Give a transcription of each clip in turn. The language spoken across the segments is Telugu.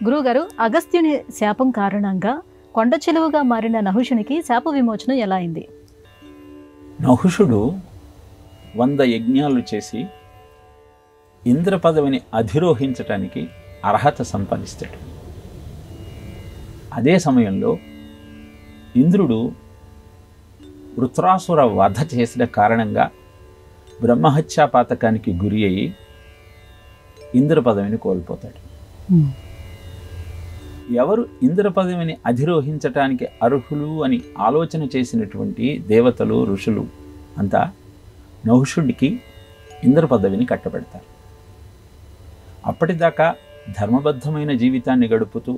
గురువుగారు, అగస్త్యుని శాపం కారణంగా కొండ చెలువుగా మారిన నహుషునికి శాప విమోచనం ఎలా అయింది? నహుషుడు 100 యజ్ఞాలు చేసి ఇంద్ర పదవిని అధిరోహించటానికి అర్హత సంపాదిస్తాడు. అదే సమయంలో ఇంద్రుడు వృత్రాసుర వధ చేసిన కారణంగా బ్రహ్మహత్యా పాతకానికి గురి అయ్యి ఇంద్ర పదవిని కోల్పోతాడు. ఎవరు ఇంద్ర పదవిని అధిరోహించటానికి అర్హులు అని ఆలోచన చేసినటువంటి దేవతలు, ఋషులు అంతా నహుషుడికి ఇంద్ర పదవిని కట్టబెడతారు. అప్పటిదాకా ధర్మబద్ధమైన జీవితాన్ని గడుపుతూ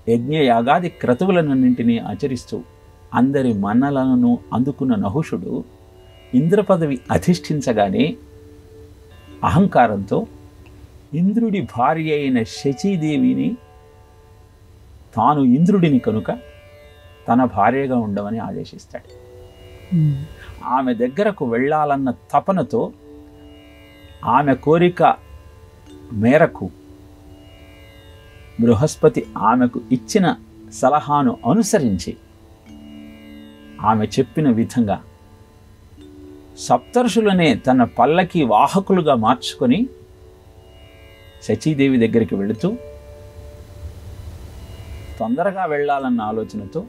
యజ్ఞయాగాది క్రతువులన్నింటినీ ఆచరిస్తూ అందరి మన్నలను అందుకున్న నహుషుడు ఇంద్ర పదవి అధిష్ఠించగానే అహంకారంతో ఇంద్రుడి భార్య అయిన శచీదేవిని తాను ఇంద్రుడిని కనుక తన భార్యగా ఉండమని ఆదేశిస్తాడు. ఆమె దగ్గరకు వెళ్ళాలన్న తపనతో ఆమె కోరిక మేరకు బృహస్పతి ఆమెకు ఇచ్చిన సలహాను అనుసరించి ఆమె చెప్పిన విధంగా సప్తర్షులనే తన పల్లకి వాహకులుగా మార్చుకొని శచీదేవి దగ్గరికి వెళుతూ తొందరగా వెళ్ళాలన్న ఆలోచనతో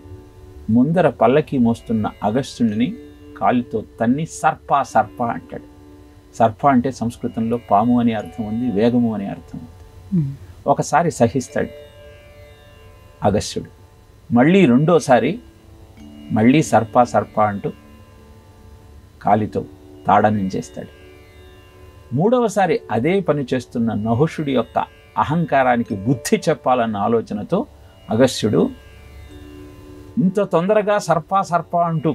ముందర పల్లకి మోస్తున్న అగస్త్యుడిని కాలితో తన్ని సర్ప సర్ప అంటాడు. సర్ప అంటే సంస్కృతంలో పాము అనే అర్థం ఉంది, వేగము అనే అర్థం ఉంది. ఒకసారి సహిస్తాడు అగస్త్యుడు, మళ్ళీ రెండోసారి మళ్ళీ సర్ప సర్ప అంటూ కాలితో తాడనించేస్తాడు. మూడవసారి అదే పని చేస్తున్న నహుషుడి యొక్క అహంకారానికి బుద్ధి చెప్పాలన్న ఆలోచనతో అగస్త్యుడు, ఇంత తొందరగా సర్ప సర్ప అంటూ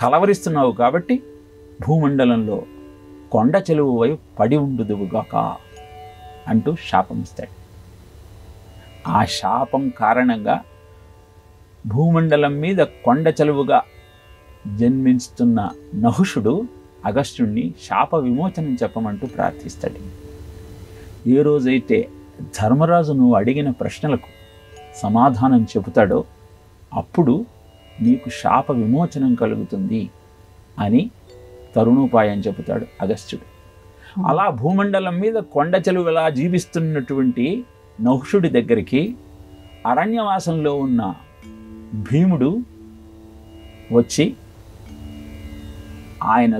కలవరిస్తున్నావు కాబట్టి భూమండలంలో కొండ చెలువు వైపు పడి ఉండుదువుగాక అంటూ శాపం ఇస్తాడు. ఆ శాపం కారణంగా భూమండలం మీద కొండ చెలువుగా జన్మిస్తున్న నహుషుడు అగస్త్యుణ్ణి శాప విమోచనం చెప్పమంటూ ప్రార్థిస్తాడు. ఏ రోజైతే ధర్మరాజు నువ్వు అడిగిన ప్రశ్నలకు సమాధానం చెబుతాడో అప్పుడు నీకు శాప విమోచనం కలుగుతుంది అని తరుణోపాయం చెబుతాడు అగస్త్యుడు. అలా భూమండలం మీద కొండ చెలువలా జీవిస్తున్నటువంటి నహుషుడి దగ్గరికి అరణ్యవాసంలో ఉన్న భీముడు వచ్చి ఆయన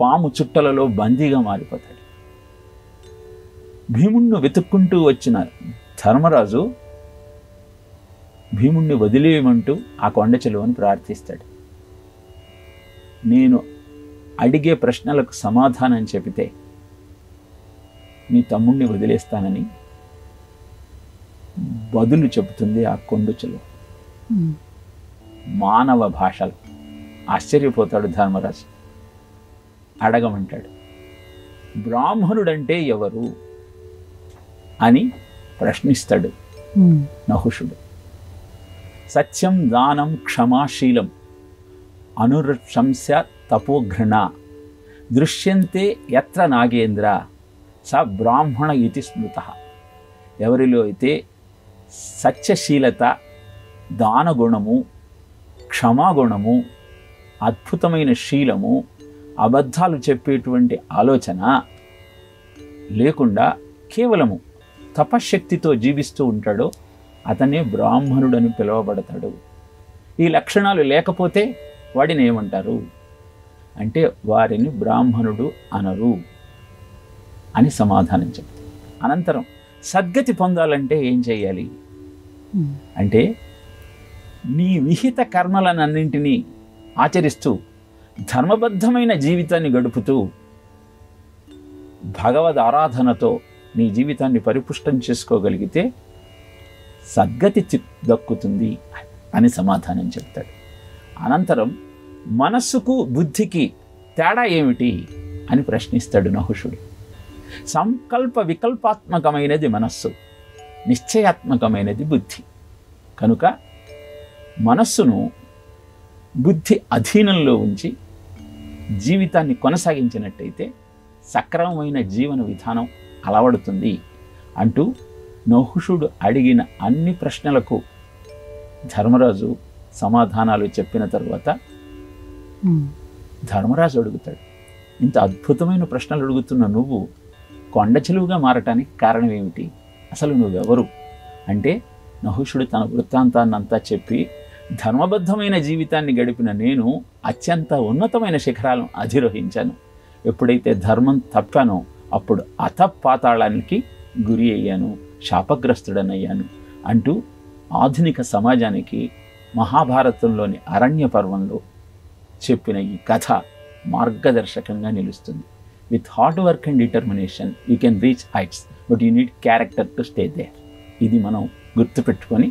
పాము చుట్టలలో బందీగా మారిపోతాడు. భీముణ్ణి వెతుక్కుంటూ వచ్చిన ధర్మరాజు భీముణ్ణి వదిలేయమంటూ ఆ కొండ చెలువని ప్రార్థిస్తాడు. నేను అడిగే ప్రశ్నలకు సమాధానం చెబితే నీ తమ్ముణ్ణి వదిలేస్తానని బదులు చెబుతుంది ఆ కొండ చెలువ. మానవ భాషలు ఆశ్చర్యపోతాడు ధర్మరాజు. అడగమంటాడు, బ్రాహ్మణుడంటే ఎవరు అని ప్రశ్నిస్తాడు నహుషుడు. సత్యం దానం క్షమాశీలం అనురశంస్య తపోఘ్రణ దృశ్యంతే యత్ర నాగేంద్ర స బ్రాహ్మణ ఇతి స్మృత. ఎవరిలో అయితే సత్యశీలత, దానగుణము, క్షమాగుణము, అద్భుతమైన శీలము, అబద్ధాలు చెప్పేటువంటి ఆలోచన లేకుండా కేవలము తపశ్శక్తితో జీవిస్తూ ఉంటాడో అతనే బ్రాహ్మణుడని పిలువబడతాడు. ఈ లక్షణాలు లేకపోతే వాడిని ఏమంటారు అంటే వారిని బ్రాహ్మణుడు అనరు అని సమాధానం చెప్తాడు. అనంతరం సద్గతి పొందాలంటే ఏం చేయాలి అంటే నీ విహిత కర్మలనన్నింటినీ ఆచరిస్తూ ధర్మబద్ధమైన జీవితాన్ని గడుపుతూ భగవద్ ఆరాధనతో నీ జీవితాన్ని పరిపుష్టం చేసుకోగలిగితే సద్గతి దక్కుతుంది అని సమాధానం చెప్తాడు. అనంతరం మనస్సుకు బుద్ధికి తేడా ఏమిటి అని ప్రశ్నిస్తాడు నహుషుడు. సంకల్ప వికల్పాత్మకమైనది మనస్సు, నిశ్చయాత్మకమైనది బుద్ధి. కనుక మనస్సును బుద్ధి అధీనంలో ఉంచి జీవితాన్ని కొనసాగించినట్టయితే సక్రమమైన జీవన విధానం అలవడుతుంది అంటూ నహుషుడు అడిగిన అన్ని ప్రశ్నలకు ధర్మరాజు సమాధానాలు చెప్పిన తర్వాత ధర్మరాజు అడుగుతాడు, ఇంత అద్భుతమైన ప్రశ్నలు అడుగుతున్న నువ్వు కొండ చెలువుగా మారటానికి కారణం ఏమిటి? అసలు నువ్వెవరు అంటే, నహుషుడు తన వృత్తాంతాన్నంతా చెప్పి, ధర్మబద్ధమైన జీవితాన్ని గడిపిన నేను అత్యంత ఉన్నతమైన శిఖరాలను అధిరోహించాను. ఎప్పుడైతే ధర్మం తప్పానో అప్పుడు అధపాతాళానికి గురి అయ్యాను, శాపగ్రస్తుడనయ్యాను అంటూ ఆధునిక సమాజానికి మహాభారతంలోని అరణ్య పర్వంలో చెప్పిన ఈ కథ మార్గదర్శకంగా నిలుస్తుంది. With hard work and determination you can reach heights, but you need character to stay there. ఇది మనం గుర్తుపెట్టుకొని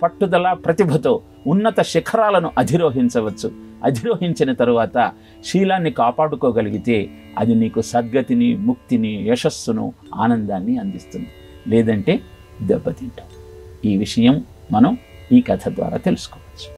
పట్టుదల ప్రతిభతో ఉన్నత శిఖరాలను అధిరోహించవచ్చు. అధిరోహించిన తరువాత శీలాన్ని కాపాడుకోగలిగితే అది నీకు సద్గతిని, ముక్తిని, యశస్సును, ఆనందాన్ని అందిస్తుంది. లేదంటే దెబ్బతింటాం. ఈ విషయం మనం ఈ కథ ద్వారా తెలుసుకోవచ్చు.